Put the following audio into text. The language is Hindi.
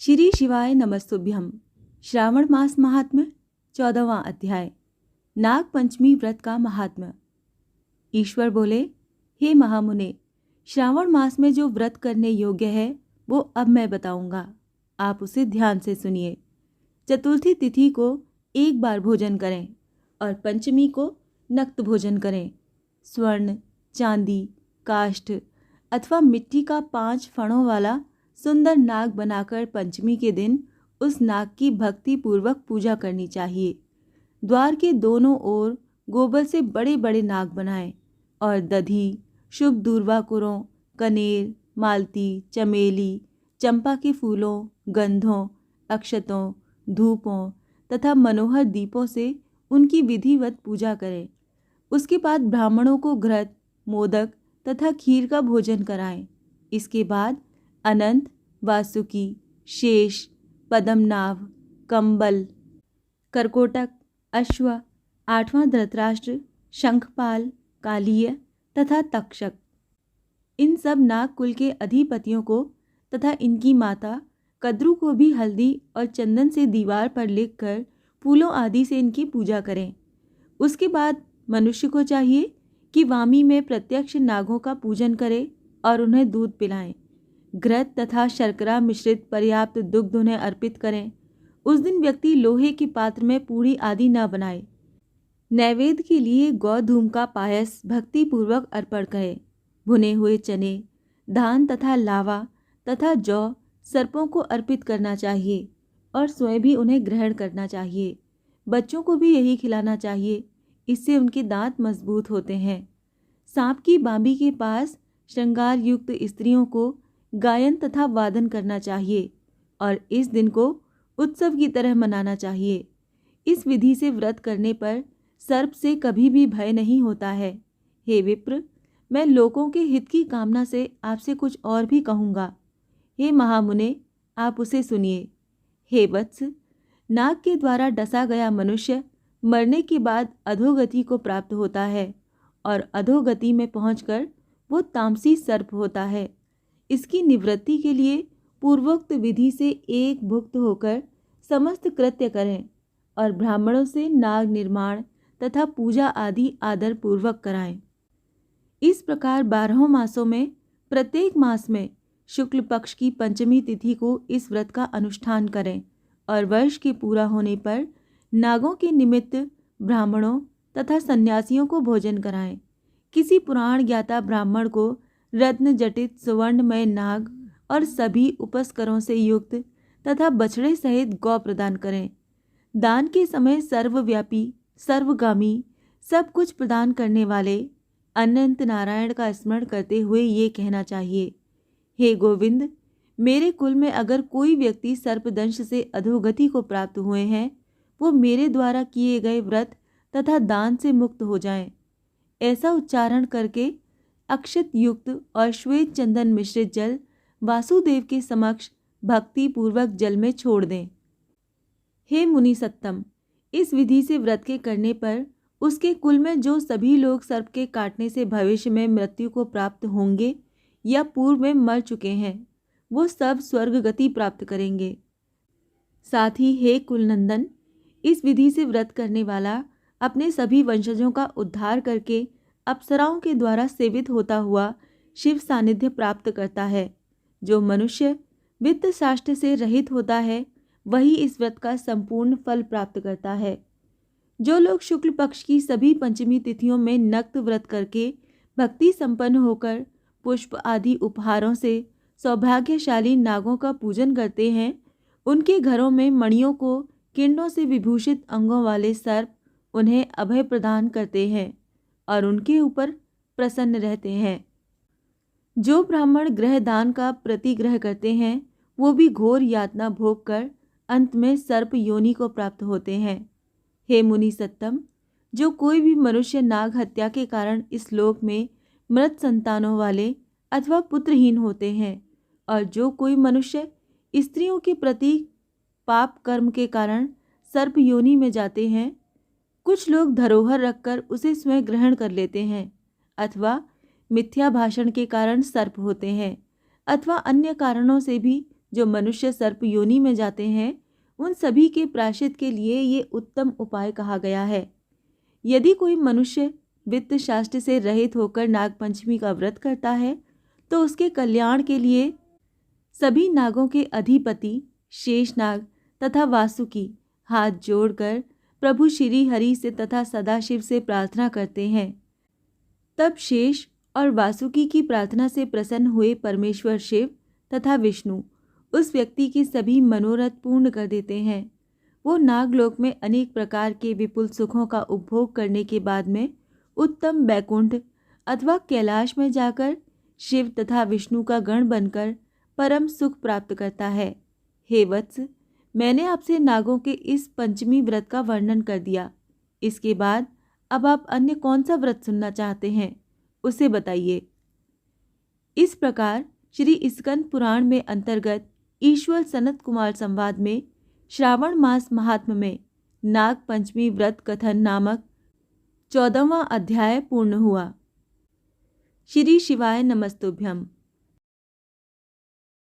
श्री शिवाय नमस्तुभ्यम। श्रावण मास महात्म्य 14वां अध्याय। नाग पंचमी व्रत का महात्म्य। ईश्वर बोले, हे महामुने, श्रावण मास में जो व्रत करने योग्य है वो अब मैं बताऊंगा, आप उसे ध्यान से सुनिए। चतुर्थी तिथि को एक बार भोजन करें और पंचमी को नक्त भोजन करें। स्वर्ण, चांदी, काष्ठ अथवा मिट्टी का 5 फणों वाला सुंदर नाग बनाकर पंचमी के दिन उस नाग की भक्ति पूर्वक पूजा करनी चाहिए। द्वार के दोनों ओर गोबर से बड़े बड़े नाग बनाएं और दधी, शुभ दूर्वाकुरों, कनेर, मालती, चमेली, चंपा के फूलों, गंधों, अक्षतों, धूपों तथा मनोहर दीपों से उनकी विधिवत पूजा करें। उसके बाद ब्राह्मणों को घृत, मोदक तथा खीर का भोजन कराएं। इसके बाद अनंत, वासुकी, शेष, पद्मनाभ, कंबल, करकोटक, अश्व, 8वां धृतराष्ट्र, शंखपाल, कालीय तथा तक्षक, इन सब नाग कुल के अधिपतियों को तथा इनकी माता कद्रू को भी हल्दी और चंदन से दीवार पर लिखकर फूलों आदि से इनकी पूजा करें। उसके बाद मनुष्य को चाहिए कि वामी में प्रत्यक्ष नागों का पूजन करे और उन्हें दूध पिलाएं। घृत तथा शर्करा मिश्रित पर्याप्त दुग्ध उन्हें अर्पित करें। उस दिन व्यक्ति लोहे के पात्र में पूड़ी आदि न बनाए। नैवेद्य के लिए गौधूम का पायस भक्ति पूर्वक अर्पण करें। भुने हुए चने, धान तथा लावा तथा जौ सर्पों को अर्पित करना चाहिए और स्वयं भी उन्हें ग्रहण करना चाहिए। बच्चों को भी यही खिलाना चाहिए, इससे उनके दांत मजबूत होते हैं। सांप की बांबी के पास श्रृंगार युक्त स्त्रियों को गायन तथा वादन करना चाहिए और इस दिन को उत्सव की तरह मनाना चाहिए। इस विधि से व्रत करने पर सर्प से कभी भी भय नहीं होता है। हे विप्र, मैं लोगों के हित की कामना से आपसे कुछ और भी कहूँगा। हे महामुने, आप उसे सुनिए। हे वत्स, नाग के द्वारा डसा गया मनुष्य मरने के बाद अधोगति को प्राप्त होता है और अधोगति में पहुंचकर वो तामसी सर्प होता है। इसकी निवृत्ति के लिए पूर्वोक्त विधि से एक भुक्त होकर समस्त कृत्य करें और ब्राह्मणों से नाग निर्माण तथा पूजा आदि आदर पूर्वक कराएं। इस प्रकार 12 मासों में प्रत्येक मास में शुक्ल पक्ष की पंचमी तिथि को इस व्रत का अनुष्ठान करें और वर्ष के पूरा होने पर नागों के निमित्त ब्राह्मणों तथा सन्यासियों को भोजन कराएं। किसी पुराण ज्ञाता ब्राह्मण को रत्न जटित सुवर्णमय नाग और सभी उपस्करों से युक्त तथा बछड़े सहित गौ प्रदान करें। दान के समय सर्वव्यापी, सर्वगामी, सब कुछ प्रदान करने वाले अनंत नारायण का स्मरण करते हुए ये कहना चाहिए, हे गोविंद, मेरे कुल में अगर कोई व्यक्ति सर्पदंश से अधोगति को प्राप्त हुए हैं, वो मेरे द्वारा किए गए व्रत तथा दान से मुक्त हो जाएं। ऐसा उच्चारण करके अक्षत युक्त और श्वेत चंदन मिश्रित जल वासुदेव के समक्ष भक्ति पूर्वक जल में छोड़ दें। हे मुनि सत्तम, इस विधि से व्रत के करने पर उसके कुल में जो सभी लोग सर्प के काटने से भविष्य में मृत्यु को प्राप्त होंगे या पूर्व में मर चुके हैं, वो सब स्वर्ग गति प्राप्त करेंगे। साथ ही हे कुलनंदन, इस विधि से व्रत करने वाला अपने सभी वंशजों का उद्धार करके अप्सराओं के द्वारा सेवित होता हुआ शिव सानिध्य प्राप्त करता है। जो मनुष्य वित्त साष्ट से रहित होता है वही इस व्रत का संपूर्ण फल प्राप्त करता है। जो लोग शुक्ल पक्ष की सभी पंचमी तिथियों में नक्त व्रत करके भक्ति संपन्न होकर पुष्प आदि उपहारों से सौभाग्यशाली नागों का पूजन करते हैं, उनके घरों में मणियों को किरणों से विभूषित अंगों वाले सर्प उन्हें अभय प्रदान करते हैं और उनके ऊपर प्रसन्न रहते हैं। जो ब्राह्मण ग्रह दान का प्रतिग्रह करते हैं वो भी घोर यातना भोग कर अंत में सर्प योनि को प्राप्त होते हैं। हे मुनि सत्तम, जो कोई भी मनुष्य नाग हत्या के कारण इस लोक में मृत संतानों वाले अथवा पुत्रहीन होते हैं और जो कोई मनुष्य स्त्रियों के प्रति पाप कर्म के कारण सर्प योनि में जाते हैं, कुछ लोग धरोहर रखकर उसे स्वयं ग्रहण कर लेते हैं अथवा मिथ्या भाषण के कारण सर्प होते हैं अथवा अन्य कारणों से भी जो मनुष्य सर्प योनि में जाते हैं उन सभी के प्रायश्चित के लिए ये उत्तम उपाय कहा गया है। यदि कोई मनुष्य वित्त शास्त्र से रहित होकर नागपंचमी का व्रत करता है तो उसके कल्याण के लिए सभी नागों के अधिपति शेषनाग तथा वासुकी हाथ जोड़कर प्रभु श्री हरि से तथा सदाशिव से प्रार्थना करते हैं। तब शेष और वासुकी की प्रार्थना से प्रसन्न हुए परमेश्वर शिव तथा विष्णु उस व्यक्ति के सभी मनोरथ पूर्ण कर देते हैं। वो नागलोक में अनेक प्रकार के विपुल सुखों का उपभोग करने के बाद में उत्तम बैकुंठ अथवा कैलाश में जाकर शिव तथा विष्णु का गण बनकर परम सुख प्राप्त करता है। हे वत्स, मैंने आपसे नागों के इस पंचमी व्रत का वर्णन कर दिया। इसके बाद अब आप अन्य कौन सा व्रत सुनना चाहते हैं उसे बताइए। इस प्रकार श्री स्कंद पुराण में अंतर्गत ईश्वर सनत कुमार संवाद में श्रावण मास महात्म्य में नाग पंचमी व्रत कथन नामक 14वां अध्याय पूर्ण हुआ। श्री शिवाय नमस्तुभ्यम।